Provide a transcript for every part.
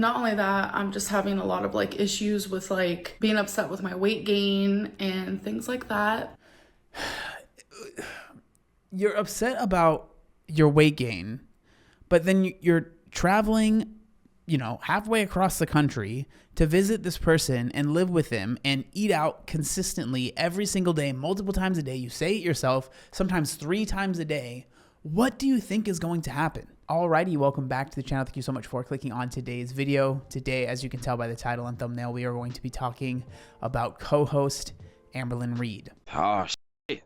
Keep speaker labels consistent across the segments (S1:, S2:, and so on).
S1: Not only that, I'm just having a lot of like issues with like being upset with my weight gain and things like that.
S2: You're upset about your weight gain, but then you're traveling, halfway across the country to visit this person and live with them and eat out consistently every single day, multiple times a day. You say it yourself, sometimes 3 times a day. What do you think is going to happen? Alrighty, welcome back to the channel. Thank you so much for clicking on today's video. Today, as you can tell by the title and thumbnail, we are going to be talking about co-host Amberlynn Reid.
S3: Oh, shit.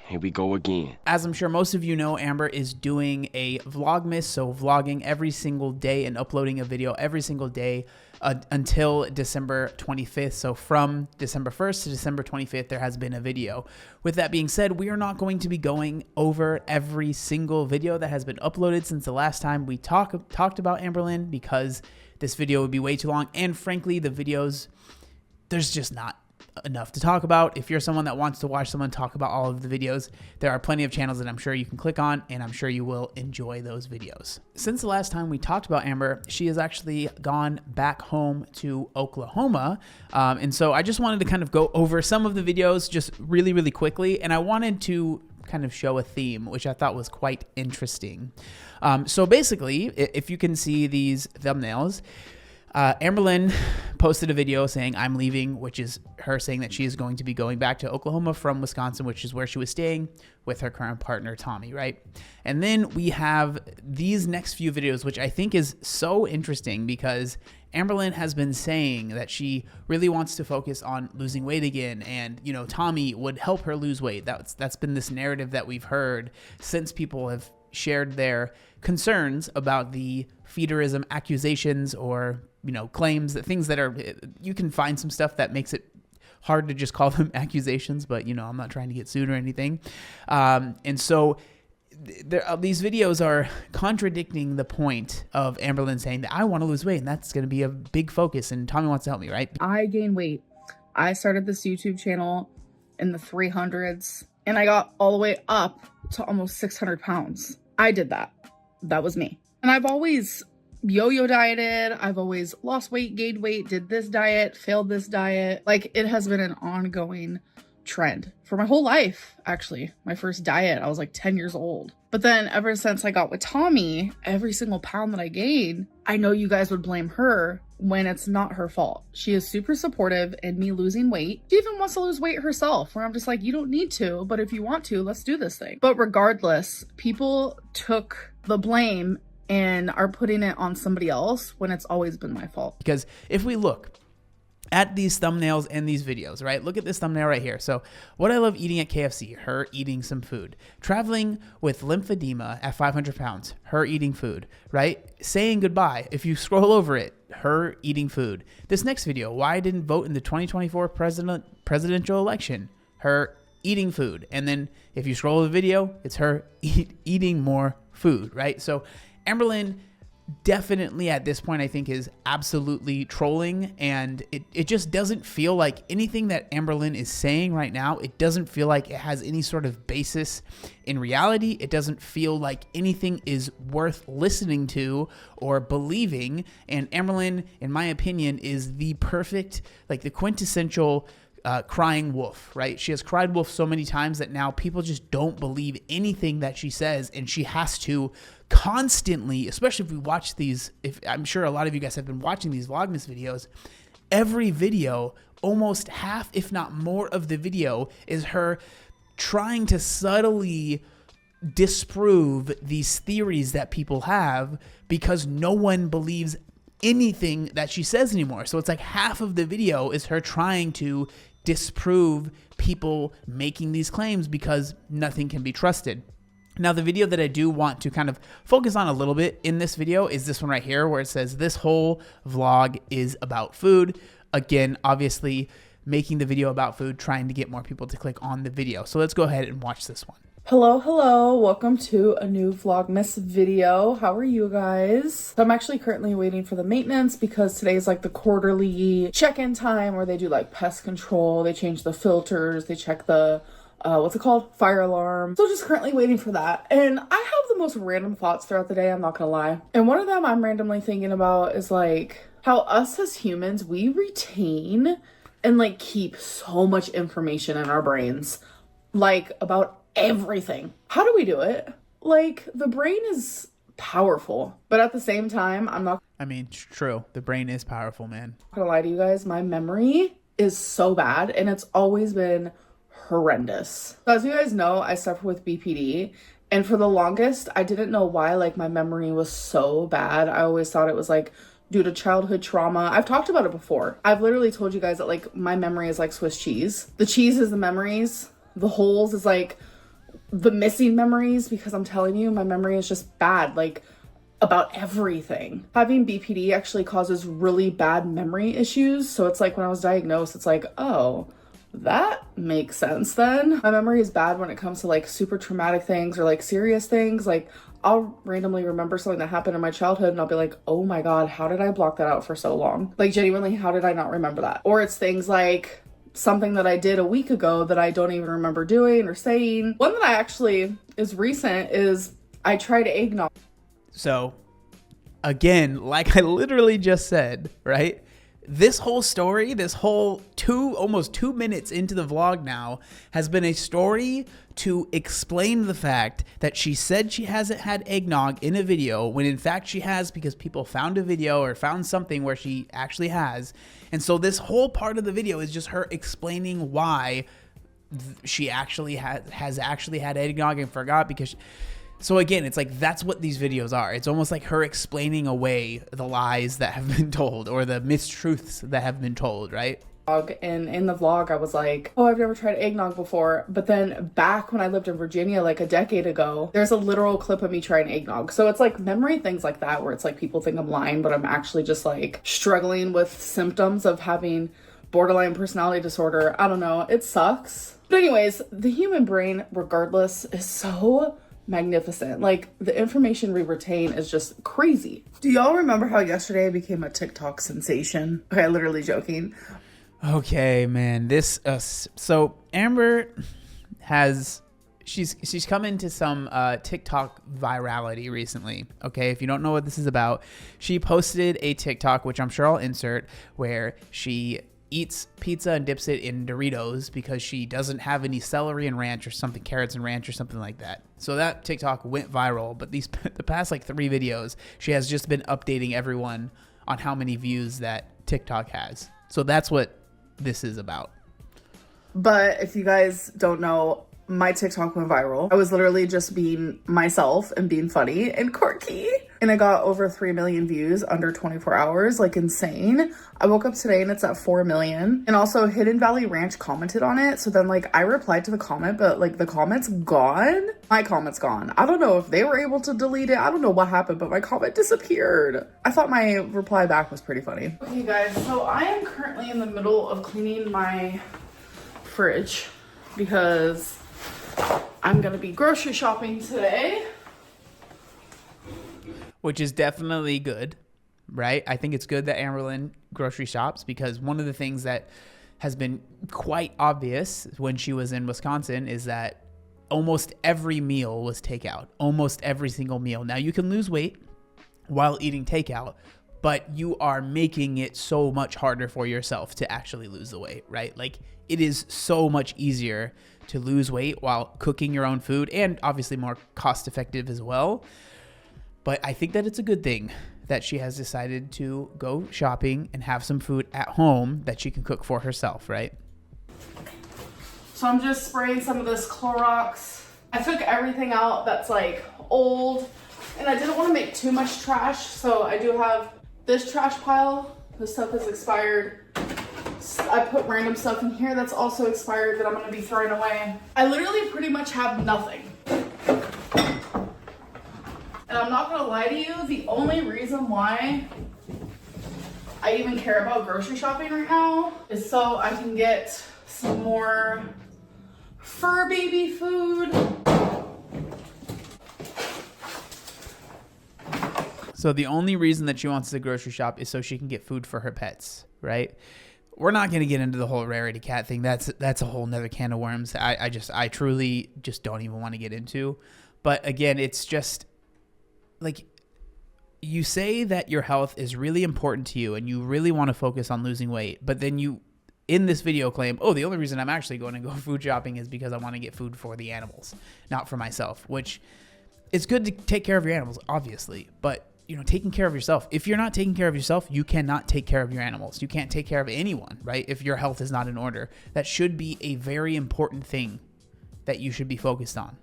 S3: Here we go again.
S2: As I'm sure most of you know, Amber is doing a Vlogmas, so vlogging every single day and uploading a video every single day until December 25th. So from December 1st to December 25th, there has been a video. With that being said, we are not going to be going over every single video that has been uploaded since the last time we talked about Amberlynn, because this video would be way too long. And frankly, the videos, there's just not enough to talk about. If you're someone that wants to watch someone talk about all of the videos, there are plenty of channels that I'm sure you can click on, and I'm sure you will enjoy those videos. Since the last time we talked about Amber, she has actually gone back home to Oklahoma. And so I just wanted to kind of go over some of the videos just really quickly. And I wanted to kind of show a theme, which I thought was quite interesting. So basically, if you can see these thumbnails, Amberlynn posted a video saying I'm leaving, which is her saying that she is going to be going back to Oklahoma from Wisconsin, which is where she was staying with her current partner, Tommy, right? And then we have these next few videos, which I think is so interesting because Amberlynn has been saying that she really wants to focus on losing weight again. And, Tommy would help her lose weight. That's been this narrative that we've heard since people have shared their concerns about the feederism accusations or claims, that things that are, you can find some stuff that makes it hard to just call them accusations, but I'm not trying to get sued or anything. And so these videos are contradicting the point of Amberlynn saying that I want to lose weight and that's going to be a big focus and Tommy wants to help me, right?
S1: I gained weight. I started this YouTube channel in the 300s and I got all the way up to almost 600 pounds. I did that. That was me. And I've always yo-yo dieted. I've always lost weight, gained weight, did this diet, failed this diet. Like, it has been an ongoing trend for my whole life, actually. My first diet, I was like 10 years old. But then ever since I got with Tommy, every single pound that I gained, I know you guys would blame her when it's not her fault. She is super supportive in me losing weight. She even wants to lose weight herself, where I'm just like, you don't need to, but if you want to, let's do this thing. But regardless, people took the blame and are putting it on somebody else when it's always been my fault.
S2: Because if we look at these thumbnails and these videos, right? Look at this thumbnail right here. So what I love eating at KFC, her eating some food. Traveling with lymphedema at 500 pounds, her eating food, right? Saying goodbye. If you scroll over it, her eating food. This next video, why I didn't vote in the 2024 presidential election, her eating food. And then if you scroll the video, it's her eating more food, right? So Amberlynn definitely at this point I think is absolutely trolling, and it just doesn't feel like anything that Amberlynn is saying right now, it doesn't feel like it has any sort of basis in reality. It doesn't feel like anything is worth listening to or believing. And Amberlynn, in my opinion, is the perfect, like the quintessential crying wolf, right? She has cried wolf so many times that now people just don't believe anything that she says, and she has to constantly, especially if we watch these, if I'm sure a lot of you guys have been watching these Vlogmas videos, every video, almost half, if not more of the video is her trying to subtly disprove these theories that people have because no one believes anything that she says anymore. So it's like half of the video is her trying to disprove people making these claims because nothing can be trusted. Now, the video that I do want to kind of focus on a little bit in this video is this one right here, where it says this whole vlog is about food. Again, obviously making the video about food, trying to get more people to click on the video. So let's go ahead and watch this one.
S1: Hello, welcome to a new Vlogmas video. How are you guys? So I'm actually currently waiting for the maintenance because today is like the quarterly check-in time where they do like pest control, they change the filters, they check the what's it called? Fire alarm. So just currently waiting for that. And I have the most random thoughts throughout the day, I'm not gonna lie. And one of them I'm randomly thinking about is like, how us as humans, we retain and like keep so much information in our brains, like about everything. How do we do it? Like, the brain is powerful, but at the same time, I'm not
S2: I mean, true. The brain is powerful, man.
S1: gonna lie to you guys, my memory is so bad and it's always been horrendous. So as you guys know, I suffer with BPD, and for the longest, I didn't know why like my memory was so bad. I always thought it was like due to childhood trauma. I've talked about it before. I've literally told you guys that like my memory is like Swiss cheese. The cheese is the memories, the holes is like the missing memories, because I'm telling you, my memory is just bad. Like, about everything. Having BPD actually causes really bad memory issues. So it's like when I was diagnosed, it's like, oh, that makes sense then. My memory is bad when it comes to like super traumatic things or like serious things. Like, I'll randomly remember something that happened in my childhood and I'll be like, oh my God, how did I block that out for so long? Like, genuinely, how did I not remember that? Or it's things like something that I did a week ago that I don't even remember doing or saying. One that I actually is recent is I tried eggnog.
S2: So, again, like I literally just said, right? This whole story, this whole almost 2 minutes into the vlog now, has been a story to explain the fact that she said she hasn't had eggnog in a video, when in fact she has, because people found a video or found something where she actually has. And so this whole part of the video is just her explaining why she actually has actually had eggnog and forgot, because so again, it's like that's what these videos are. It's almost like her explaining away the lies that have been told or the mistruths that have been told, right?
S1: And in the vlog, I was like, oh, I've never tried eggnog before. But then back when I lived in Virginia, like a decade ago, there's a literal clip of me trying eggnog. So it's like memory things like that, where it's like people think I'm lying, but I'm actually just like struggling with symptoms of having borderline personality disorder. I don't know. It sucks. But anyways, the human brain, regardless, is so magnificent. Like, the information we retain is just crazy. Do y'all remember how yesterday I became a TikTok sensation? Okay, literally joking.
S2: Okay, man. This so Amber has she's come into some TikTok virality recently. Okay, if you don't know what this is about, she posted a TikTok, which I'm sure I'll insert, where she eats pizza and dips it in Doritos because she doesn't have any celery and ranch or something, carrots and ranch or something like that. So that TikTok went viral, but the past like 3 videos, she has just been updating everyone on how many views that TikTok has. So that's what this is about.
S1: But if you guys don't know, my TikTok went viral. I was literally just being myself and being funny and quirky. And I got over 3 million views under 24 hours, like insane. I woke up today and it's at 4 million. And also Hidden Valley Ranch commented on it. So then like I replied to the comment, but like the comment's gone. My comment's gone. I don't know if they were able to delete it. I don't know what happened, but my comment disappeared. I thought my reply back was pretty funny. Okay guys, so I am currently in the middle of cleaning my fridge because I'm gonna be grocery shopping today.
S2: Which is definitely good, right? I think it's good that Amberlynn grocery shops, because one of the things that has been quite obvious when she was in Wisconsin is that almost every meal was takeout. Almost every single meal. Now, you can lose weight while eating takeout, but you are making it so much harder for yourself to actually lose the weight, right? Like, it is so much easier to lose weight while cooking your own food, and obviously more cost effective as well. But I think that it's a good thing that she has decided to go shopping and have some food at home that she can cook for herself, right?
S1: So I'm just spraying some of this Clorox. I took everything out that's like old, and I didn't want to make too much trash. So I do have this trash pile. This stuff is expired. I put random stuff in here that's also expired that I'm going to be throwing away. I literally pretty much have nothing. And I'm not gonna lie to you, the only reason why I even care about grocery shopping right now is so I can get some more fur baby food.
S2: So the only reason that she wants to grocery shop is so she can get food for her pets, right? We're not going to get into the whole rarity cat thing. That's a whole nother can of worms. I truly just don't even want to get into. But again, it's just like, you say that your health is really important to you and you really want to focus on losing weight, but then you in this video claim, oh, the only reason I'm actually going to go food shopping is because I want to get food for the animals, not for myself, which it's good to take care of your animals, obviously, but you know, taking care of yourself. If you're not taking care of yourself, you cannot take care of your animals. You can't take care of anyone, right? If your health is not in order, that should be a very important thing that you should be focused on.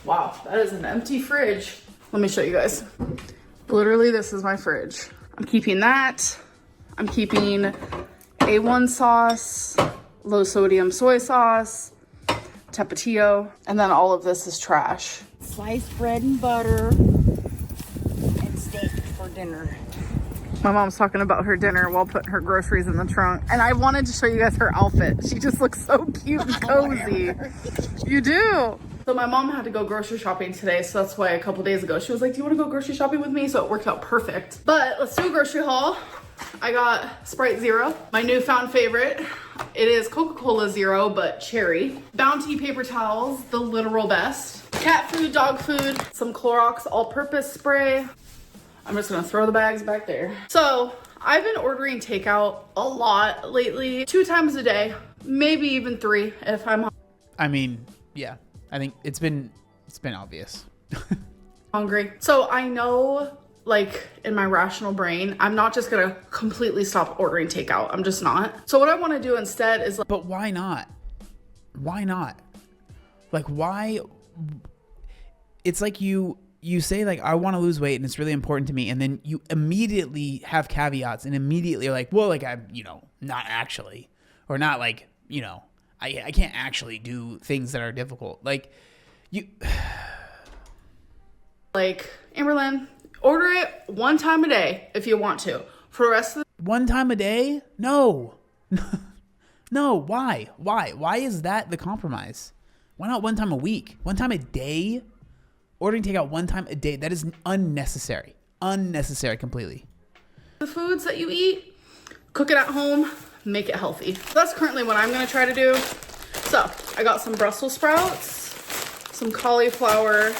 S1: Wow, that is an empty fridge. Let me show you guys. Literally, this is my fridge. I'm keeping that. I'm keeping A1 sauce, low sodium soy sauce, Tapatio, and then all of this is trash.
S4: Sliced bread and butter and steak for dinner.
S1: My mom's talking about her dinner while putting her groceries in the trunk. And I wanted to show you guys her outfit. She just looks so cute and cozy. You do. So my mom had to go grocery shopping today, so that's why a couple days ago she was like, do you want to go grocery shopping with me? So it worked out perfect. But let's do a grocery haul. I got Sprite Zero, my newfound favorite. It is Coca-Cola Zero, but cherry. Bounty paper towels, the literal best. Cat food, dog food, some Clorox all-purpose spray. I'm just gonna throw the bags back there. So I've been ordering takeout a lot lately, 2 times a day, maybe even 3 if I'm
S2: I mean, yeah, I think it's been obvious.
S1: hungry. So I know, like, in my rational brain, I'm not just gonna completely stop ordering takeout. I'm just not. So what I want to do instead is like,
S2: But why not? Why not? Like, why? It's like you say, like, I want to lose weight and it's really important to me, and then you immediately have caveats and immediately are like, well, like, I'm, you know, not actually, or not like, you know, I can't actually do things that are difficult. Like, you
S1: like, Amberlynn, order it 1 time a day if you want to. For the rest of the
S2: 1 time a day? No. No, why? Why is that the compromise? Why not 1 time a week? 1 time a day? Ordering takeout 1 time a day, that is unnecessary. Unnecessary completely.
S1: foods that you eat, cook it at home, make it healthy. That's currently what I'm gonna try to do. So I got some Brussels sprouts, some cauliflower,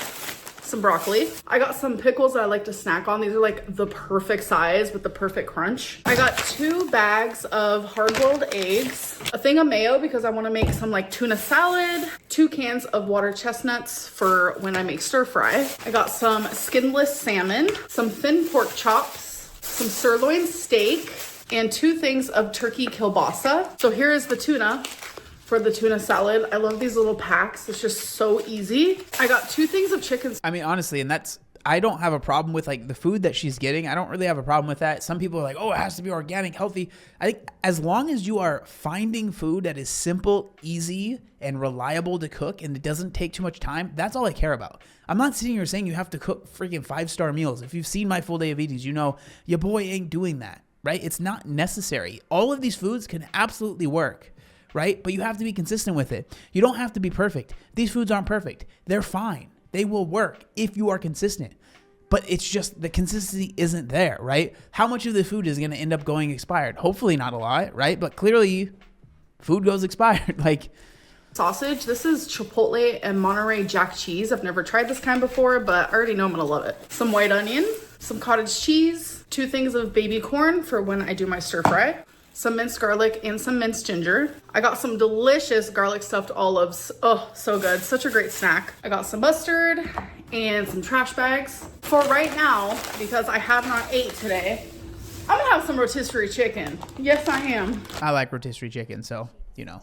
S1: some broccoli. I got some pickles that I like to snack on. These are like the perfect size with the perfect crunch. I got 2 bags of hard-boiled eggs, a thing of mayo because I want to make some like tuna salad, 2 cans of water chestnuts for when I make stir fry. I got some skinless salmon, some thin pork chops, some sirloin steak, and 2 things of turkey kielbasa. So here is the tuna for the tuna salad. I love these little packs. It's just so easy. I got 2 things of chicken.
S2: I mean, honestly, and I don't have a problem with like the food that she's getting. I don't really have a problem with that. Some people are like, oh, it has to be organic, healthy. I think as long as you are finding food that is simple, easy, and reliable to cook, and it doesn't take too much time, that's all I care about. I'm not sitting here saying you have to cook freaking 5-star meals. If you've seen my full day of eatings, you know your boy ain't doing that, right? It's not necessary. All of these foods can absolutely work, right? But you have to be consistent with it. You don't have to be perfect. These foods aren't perfect. They're fine. They will work if you are consistent. But it's just the consistency isn't there, right? How much of the food is going to end up going expired? Hopefully not a lot, right? But clearly food goes expired. Like
S1: Sausage. This is Chipotle and Monterey Jack cheese. I've never tried this kind before, but I already know I'm gonna love it. Some white onion, some cottage cheese, 2 things of baby corn for when I do my stir fry, some minced garlic and some minced ginger. I got some delicious garlic stuffed olives. Oh, so good. Such a great snack. I got some mustard and some trash bags. For right now, because I have not ate today, I'm gonna have some rotisserie chicken. Yes, I am.
S2: I like rotisserie chicken, so, you know,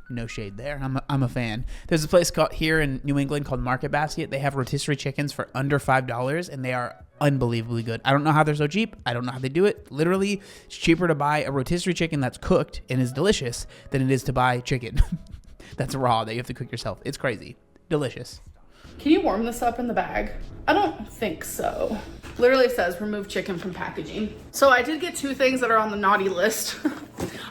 S2: no shade there. I'm a fan. There's a place here in New England called Market Basket. They have rotisserie chickens for under $5, and they are unbelievably good. I don't know how they're so cheap. I don't know how they do it. Literally, it's cheaper to buy a rotisserie chicken that's cooked and is delicious than it is to buy chicken that's raw that you have to cook yourself. It's crazy. Delicious.
S1: Can you warm this up in the bag? I don't think so. Literally says remove chicken from packaging. So I did get 2 things that are on the naughty list.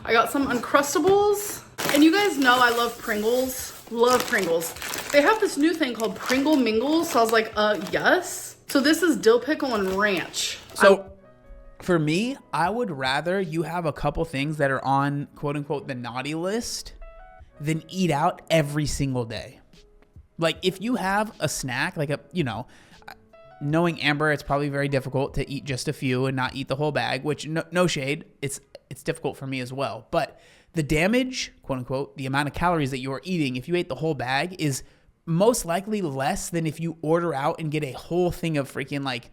S1: I got some Uncrustables. And you guys know I love Pringles. Love Pringles. They have this new thing called Pringle Mingles. So I was like, yes. So this is dill pickle and ranch.
S2: So for me, I would rather you have a couple things that are on quote unquote the naughty list than eat out every single day. Like if you have a snack, like knowing Amber, it's probably very difficult to eat just a few and not eat the whole bag, which no shade, it's difficult for me as well. But the damage, quote unquote, the amount of calories that you're eating if you ate the whole bag is most likely less than if you order out and get a whole thing of freaking like,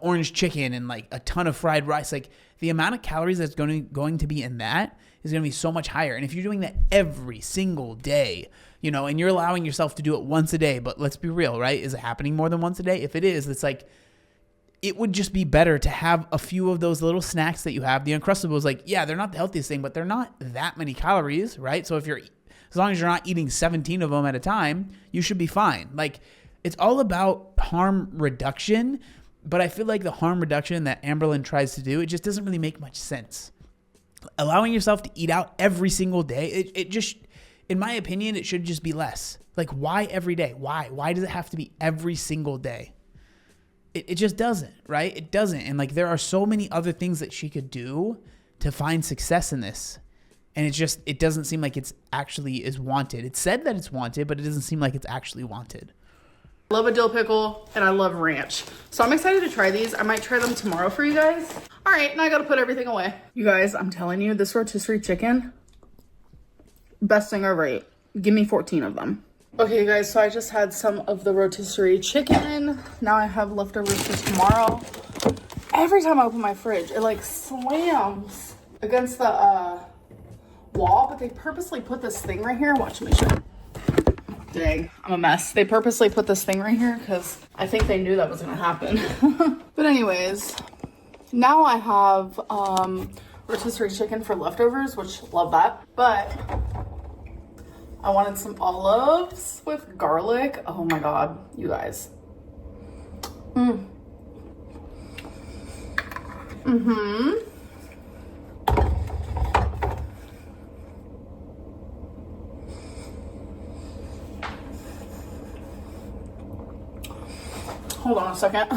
S2: orange chicken and like a ton of fried rice. Like the amount of calories that's going to be in that is going to be so much higher. And if you're doing that every single day, and you're allowing yourself to do it once a day, but let's be real, right? Is it happening more than once a day? If it is, it's like, it would just be better to have a few of those little snacks that you have. The Uncrustables, like, yeah, they're not the healthiest thing, but they're not that many calories, right? So as long as you're not eating 17 of them at a time, you should be fine. Like, it's all about harm reduction, but I feel like the harm reduction that Amberlynn tries to do, it just doesn't really make much sense. Allowing yourself to eat out every single day, it just, in my opinion, it should just be less. Like, why every day? Why? Why does it have to be every single day? It just doesn't, right? It doesn't. And like, there are so many other things that she could do to find success in this. And it doesn't seem like it's actually is wanted. It's said that it's wanted, but it doesn't seem like it's actually wanted.
S1: I love a dill pickle and I love ranch. So I'm excited to try these. I might try them tomorrow for you guys. All right, now I gotta put everything away. You guys, I'm telling you, this rotisserie chicken, best thing ever ate. Give me 14 of them. Okay, you guys, so I just had some of the rotisserie chicken. Now I have leftovers for tomorrow. Every time I open my fridge, it like slams against the wall, but they purposely put this thing right here. Watch me show you. Dang, I'm a mess. They purposely put this thing right here because I think they knew that was gonna happen. But anyways, now I have rotisserie chicken for leftovers, which love that. But I wanted some olives with garlic. Oh my God, you guys. Hold on a second.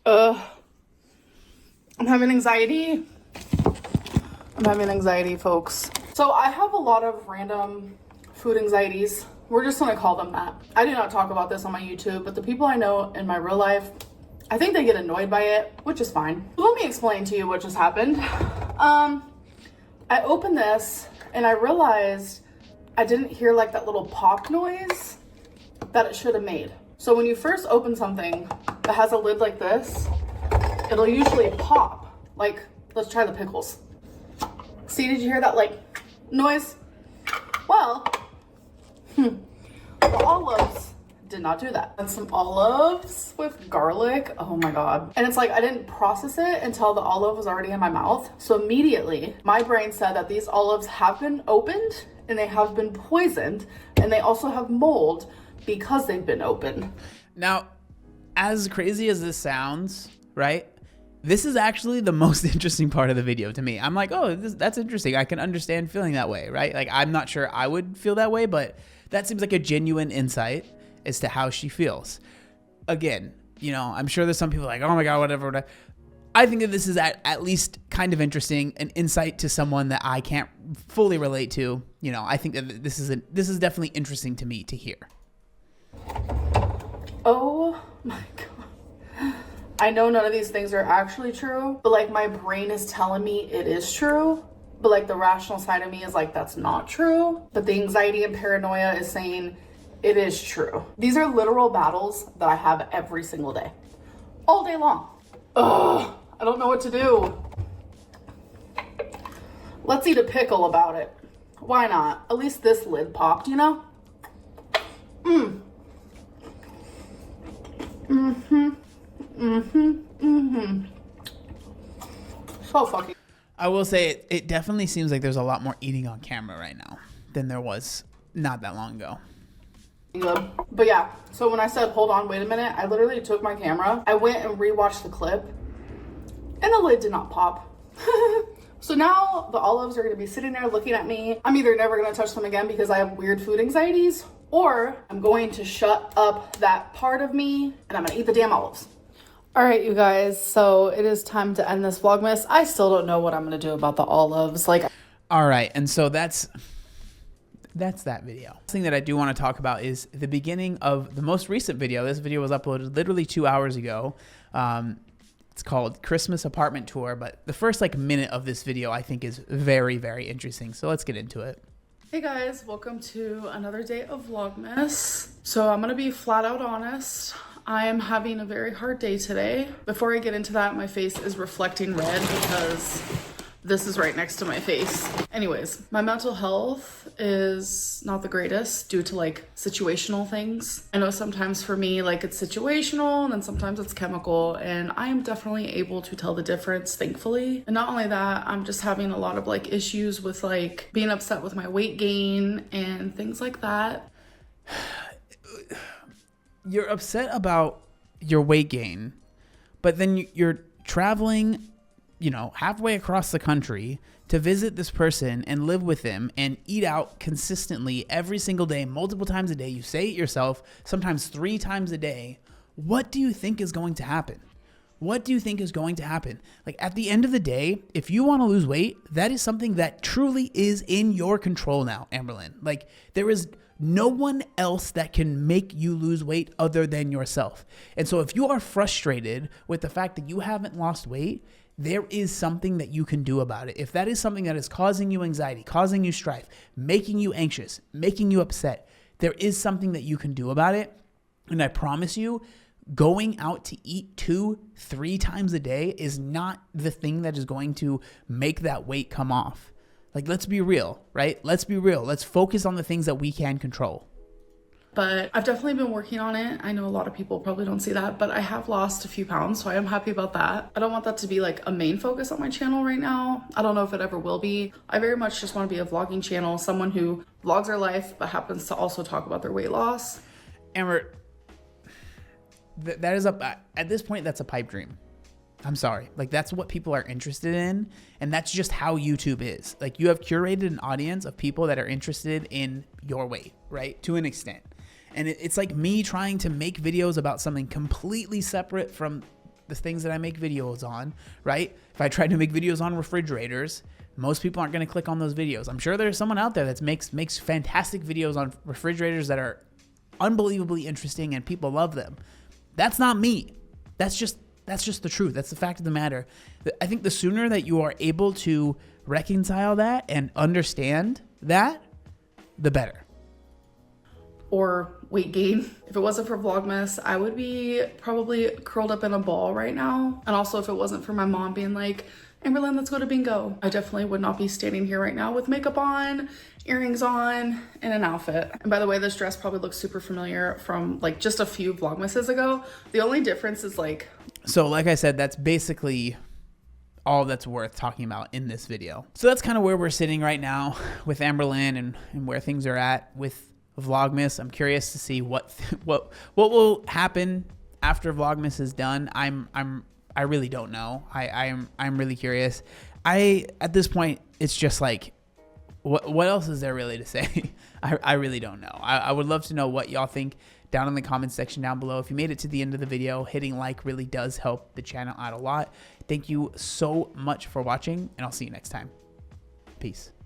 S1: I'm having anxiety. Folks. So I have a lot of random food anxieties. We're just gonna call them that. I do not talk about this on my YouTube, but the people I know in my real life, I think they get annoyed by it, which is fine. Let me explain to you what just happened. I opened this and I realized I didn't hear like that little pop noise that it should have made. So when you first open something that has a lid like this, it'll usually pop. Like, let's try the pickles. See, did you hear that like noise? Well, the olives did not do that. And some olives with garlic. Oh my God. And it's like, I didn't process it until the olive was already in my mouth. So immediately my brain said that these olives have been opened and they have been poisoned and they also have mold because they've been opened.
S2: Now, as crazy as this sounds, right? This is actually the most interesting part of the video to me. I'm like, oh, that's interesting. I can understand feeling that way, right? Like, I'm not sure I would feel that way, but that seems like a genuine insight as to how she feels. Again, I'm sure there's some people like, oh my God, whatever. I think that this is at least kind of interesting, an insight to someone that I can't fully relate to. I think that this is definitely interesting to me to hear.
S1: Oh my God. I know none of these things are actually true, but like my brain is telling me it is true. But like the rational side of me is like, that's not true. But the anxiety and paranoia is saying it is true. These are literal battles that I have every single day, all day long. Ugh, I don't know what to do. Let's eat a pickle about it. Why not? At least this lid popped, So fucking.
S2: I will say it definitely seems like there's a lot more eating on camera right now than there was not that long ago.
S1: Good. But yeah, so when I said, hold on, wait a minute, I literally took my camera, I went and rewatched the clip, and the lid did not pop. So now the olives are gonna be sitting there looking at me. I'm either never gonna touch them again because I have weird food anxieties, or I'm going to shut up that part of me and I'm gonna eat the damn olives. All right, you guys, so it is time to end this Vlogmas. I still don't know what I'm gonna do about the olives.
S2: All right, and so that's that's that video. The thing that I do want to talk about is the beginning of the most recent video. This video was uploaded literally 2 hours ago. It's called Christmas Apartment Tour, but the first like minute of this video I think is very, very interesting. So let's get into it.
S1: Hey guys, welcome to another day of Vlogmas. So I'm gonna be flat out honest. I am having a very hard day today. Before I get into that, my face is reflecting red because this is right next to my face. Anyways, my mental health is not the greatest due to like situational things. I know sometimes for me, like it's situational and then sometimes it's chemical, and I am definitely able to tell the difference, thankfully. And not only that, I'm just having a lot of like issues with like being upset with my weight gain and things like that.
S2: You're upset about your weight gain, but then you're traveling, you know, halfway across the country to visit this person and live with them and eat out consistently every single day, multiple times a day. You say it yourself, sometimes 3 times a day. What do you think is going to happen? What do you think is going to happen? Like at the end of the day, if you want to lose weight, that is something that truly is in your control now, Amberlynn. Like there is no one else that can make you lose weight other than yourself. And so if you are frustrated with the fact that you haven't lost weight, there is something that you can do about it. If that is something that is causing you anxiety, causing you strife, making you anxious, making you upset, there is something that you can do about it. And I promise you, going out to eat 2-3 times a day is not the thing that is going to make that weight come off. Like, let's be real, right? Let's be real. Let's focus on the things that we can control.
S1: But I've definitely been working on it. I know a lot of people probably don't see that, but I have lost a few pounds, so I am happy about that. I don't want that to be like a main focus on my channel right now. I don't know if it ever will be. I very much just want to be a vlogging channel, someone who vlogs their life, but happens to also talk about their weight loss.
S2: Amber, that is at this point, that's a pipe dream. I'm sorry. Like that's what people are interested in. And that's just how YouTube is. Like you have curated an audience of people that are interested in your weight, right? To an extent. And it's like me trying to make videos about something completely separate from the things that I make videos on, right? If I tried to make videos on refrigerators, most people aren't going to click on those videos. I'm sure there's someone out there that makes fantastic videos on refrigerators that are unbelievably interesting and people love them. That's not me. That's just the truth. That's the fact of the matter. I think the sooner that you are able to reconcile that and understand that, the better.
S1: Or weight gain. If it wasn't for Vlogmas, I would be probably curled up in a ball right now. And also if it wasn't for my mom being like, Amberlynn, let's go to bingo, I definitely would not be standing here right now with makeup on, earrings on, and an outfit. And by the way, this dress probably looks super familiar from like just a few Vlogmases ago. The only difference is like...
S2: So like I said, that's basically all that's worth talking about in this video. So that's kind of where we're sitting right now with Amberlynn and where things are at with Vlogmas. I'm curious to see what will happen after Vlogmas is done. I really don't know. I'm really curious. At this point, it's just like, what else is there really to say? I really don't know. I would love to know what y'all think down in the comments section down below. If you made it to the end of the video, hitting like really does help the channel out a lot. Thank you so much for watching, and I'll see you next time. Peace.